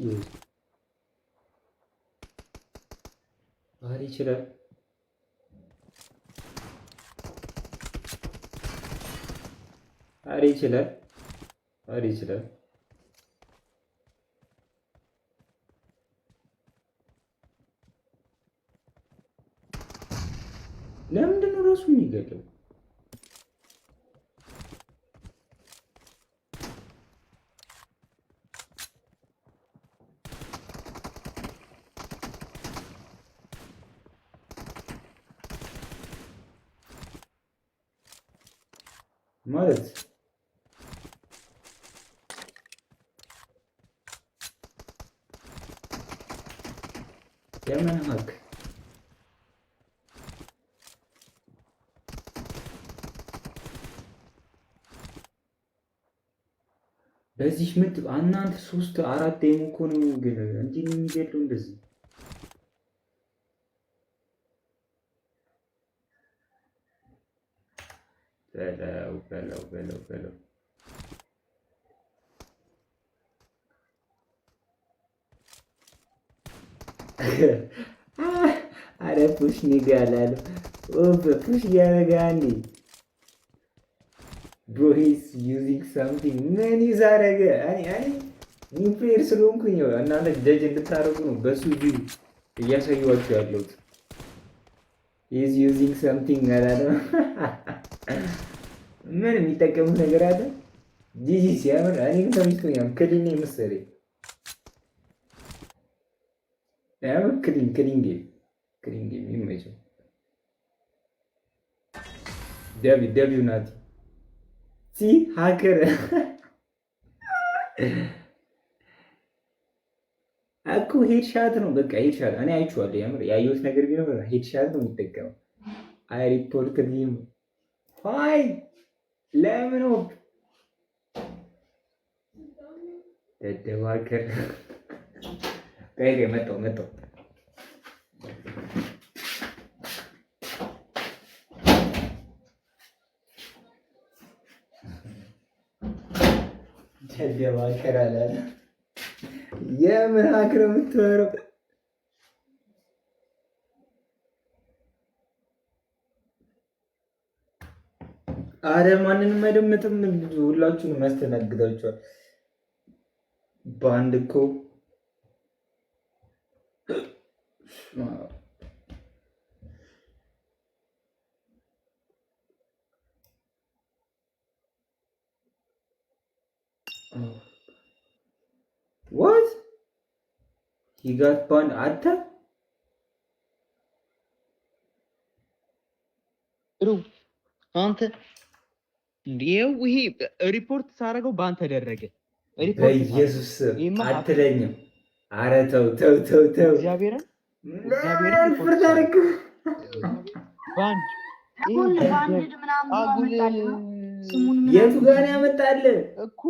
ያየሁት። ባህሪ ይችላል ባህሪ ይችላል ባህሪ ይችላል። ለምንድን ነው ራሱ የሚገለው? ማለት የምን ሀቅ በዚህ ምት እናንተ 3-4 ደሞ ነው ግን እንዴ ነው የሚገድለው እንደዚህ? በለው አረ ፑሽ ንጋላል ፑሽ ያረጋኒ bro he's using something ምን ይዛረገ አይ ኒው ፕሌየር ስለሆንኩኝ እናንተ ጀጅ እንድታረጉ ነው በሱ ቪው እያሳየኋችሁ ያለሁት። he's using something አላለም። ምን የሚጠቀሙት ነገር አለ? ጂጂ ሲያምር እኔ ግን ተመችቶኛል። ክሊን መሰለኝ ያው ክሊን የሚመቸው ደቢው ናት ሲ ሃከር እኮ ሄድሻት ነው በቃ ሄድሻት። እኔ አይቼዋለሁ ያምር ያየሁት ነገር ቢኖር ሄድሻት ነው የሚጠቀመው። አይ ሪፖርት ዲም ሃይ ለምን ነው ደደዋከር ከይገ መጣው ደደዋከር አለ የምን ሀክር የምትወረው አረ ማንንም አይደምጥም። ሁላችሁንም ያስተናግዳችኋል በአንድ እኮ what he got banned አታ አንተ እንዴው ይሄ ሪፖርት ሳረገው ባን ተደረገ። ሪፖርት ኢየሱስ አትለኝም። ኧረ ተው እግዚአብሔርን ፍርድ አደረግ ባን የቱ ጋር ያመጣል እኮ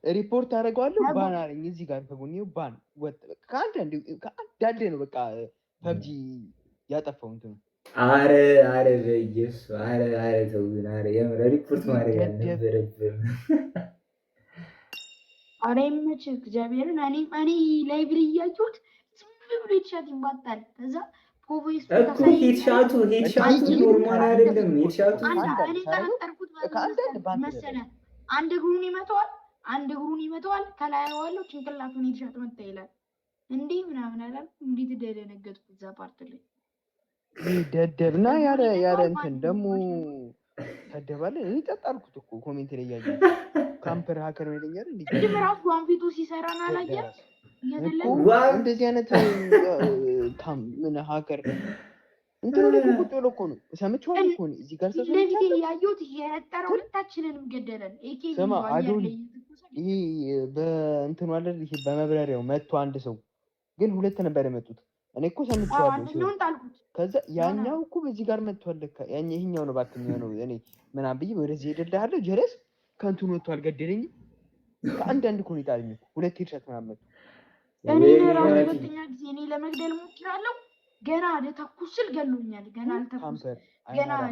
ሪፖርት አደረገዋለሁ። ባን አለኝ እዚህ ጋር ከጎኔው ባን ወጥ ከአንዳንዴ ነው በቃ ፐብጂ ያጠፋው እንትን አረ በኢየሱስ አረ ተው ግን አረ የምር ሪፖርት ማድረግ አልነበረብህም። አረ ይመችህ እግዚአብሔርን። እኔ ላይቭ ላይ እያየሁት ዝም ብሎ ሄድሻት ይባጣል። ከዛ ፖቮይስ እኮ ሄድሻቱ ኖርማል አይደለም። ሄድሻቱ እኔ ጠረጠርኩት መሰለህ። አንድ እግሩን ይመታዋል ከላይ ያለው ጭንቅላቱን ሄድሻት መታ ይላል። እንዴ ምናምን አላል። እንዴት ደነገጥኩት እዛ ፓርት ላይ ደደብና ያለ እንትን ደግሞ ተደባለ። እኔ ጠጣልኩት እኮ ኮሜንት ላይ ያየው ካምፐር ሃከር ነው ይለኛል። እንዴ ቅድም ራሱ ዋንፊቱ ሲሰራና አላየህ? እንደዚህ አይነት ምን ሃከር እንትን ነው ቁጭ ብሎ እኮ ነው ሰምቼዋለሁ እኮ ነው እዚህ ጋር ሰምቼዋለሁ። ያየሁት የነጠረው ሁለታችንንም ገደለን። ኤኬ ስማ አዶን ይሄ በእንትኑ አይደል ይሄ በመብረሪያው መጥቶ አንድ ሰው ግን ሁለት ነበር የመጡት። እኔ እኮ ሰምቼዋለሁ። ከዛ ያኛው እኮ በዚህ ጋር መጥቷል ለካ ይሄኛው ነው ባክኛው ነው እኔ ምናምን ብዬ ወደዚህ ሄደልሃለሁ። ጀለስ ከንቱ መጥቷል ገደለኝ። ከአንዳንድ እኮ ነው የጣለኝ ሁለት ሄድሻት ምናምን መጡ። እኔ ሁለተኛ ጊዜ እኔ ለመግደል ሞክራለሁ። ገና ልተኩስ ስል ገሎኛል። ገና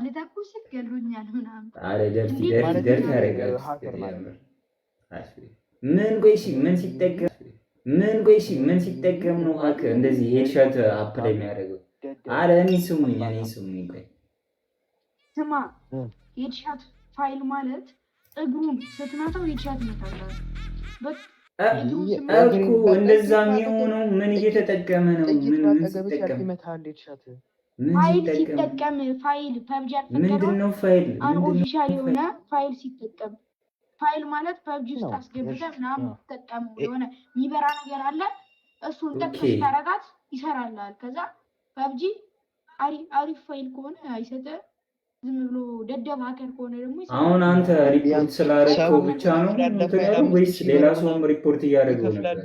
ልተኩስ ስል ገሎኛል ምናምን። አረ ደርቲ ያረጋል ምን ቆይ ምን ሲጠቀም ምን ቆይ እሺ ምን ሲጠቀም ነው ሀክ እንደዚህ ሄድሻት አፕ ላይ የሚያደርገው? አረ እኔ ስሙኝ ቆይ ስማ ሄድሻት ፋይል ማለት እግሩን ስትመታው ሄድሻት ይመታል። እኮ እንደዛ የሚሆነው ምን እየተጠቀመ ነው? ምን ሲጠቀም ፋይል ሲጠቀም ፋይል ፐብጂ ምንድን ነው ፋይል ኦፊሻል የሆነ ፋይል ሲጠቀም ፋይል ማለት ፐብጂ ውስጥ አስገብተህ ምናምን የምትጠቀመው የሆነ የሚበራ ነገር አለ። እሱን ጠቅሰህ ታረጋት ይሰራልሃል። ከዛ ፐብጂ አሪፍ ፋይል ከሆነ አይሰጥህም። ዝም ብሎ ደደብ ሀከር ከሆነ ደግሞ ይሰራል። አሁን አንተ ሪፖርት ስላደረገው ብቻ ነው ምክንያቱም ወይስ ሌላ ሰውም ሪፖርት እያደረገው ነበር?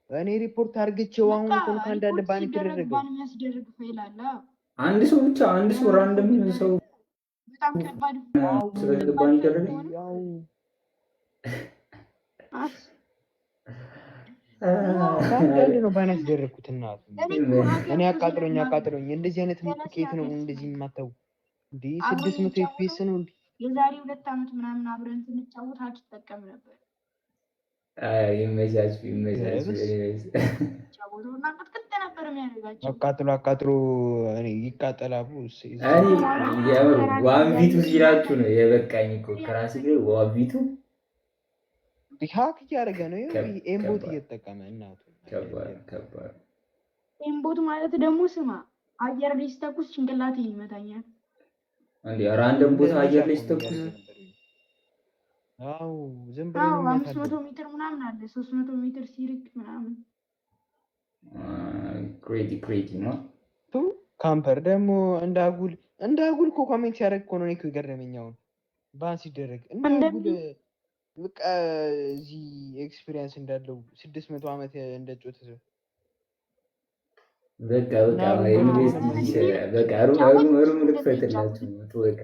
እኔ ሪፖርት አድርጌው አሁን እንኳን ካንዳለ ባን ይደረግ የሚያስደርግ ፋይል አለ። አንድ ሰው ብቻ አንድ ሰው ራንደም ሰው በጣም ከባድ ስለባን ይደረግ ካንዳለ ነው ባን ያስደረኩት እና እኔ አቃጥሎኝ እንደዚህ አይነት ምትኬት ነው እንደዚህ የማታው እንዴ 600 ኤፍፒኤስ ነው እንዴ? የዛሬ 2 አመት ምናምን አብረን ስንጫወት አትጠቀም ነበር። ይመጃጅ አቃጥሎ እኔ ይቃጠላቡ ዋንቢቱ ሲላችሁ ነው የበቃኝ እኮ ከራስ ግን ዋንቢቱ ሀክ እያደረገ ነው። ኤምቦት እየተጠቀመ እናቱ ከባድ ኤምቦት ማለት ደግሞ ስማ አየር ላይ ስተኩስ ጭንቅላቴ ይመታኛል። እንዴ ራንደም ቦታ አየር ላይ ስተኩስ አው ዝም ብሎ 500 ሜትር ምናምን አለ 300 ሜትር ሲርቅ ምናምን ክሬቲ ነው። ካምፐር ደግሞ እንዳጉል እኮ ኮሜንት ሲያደርግ እኮ ነው እኮ የገረመኛው ባን ሲደረግ እንዳጉል በቃ እዚህ ኤክስፒሪየንስ እንዳለው 600 አመት እንደጮተ ሰው በቃ ዩኒቨርሲቲ በቃ ሩም ልክፈትላችሁ ተወቀ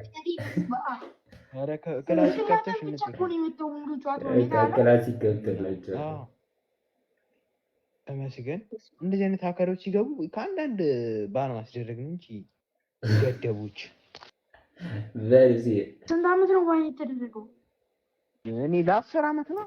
አረ ክላስ ከፍተሽ ክላስ ይከፍትላችሁ ተመስገን። እንደዚህ አይነት ሀከሮች ሲገቡ ከአንዳንድ ባን ማስደረግ ነው እንጂ ገደቦች ስንት አመት ነው ባን የተደረገው? እኔ ለ10 አመት ነው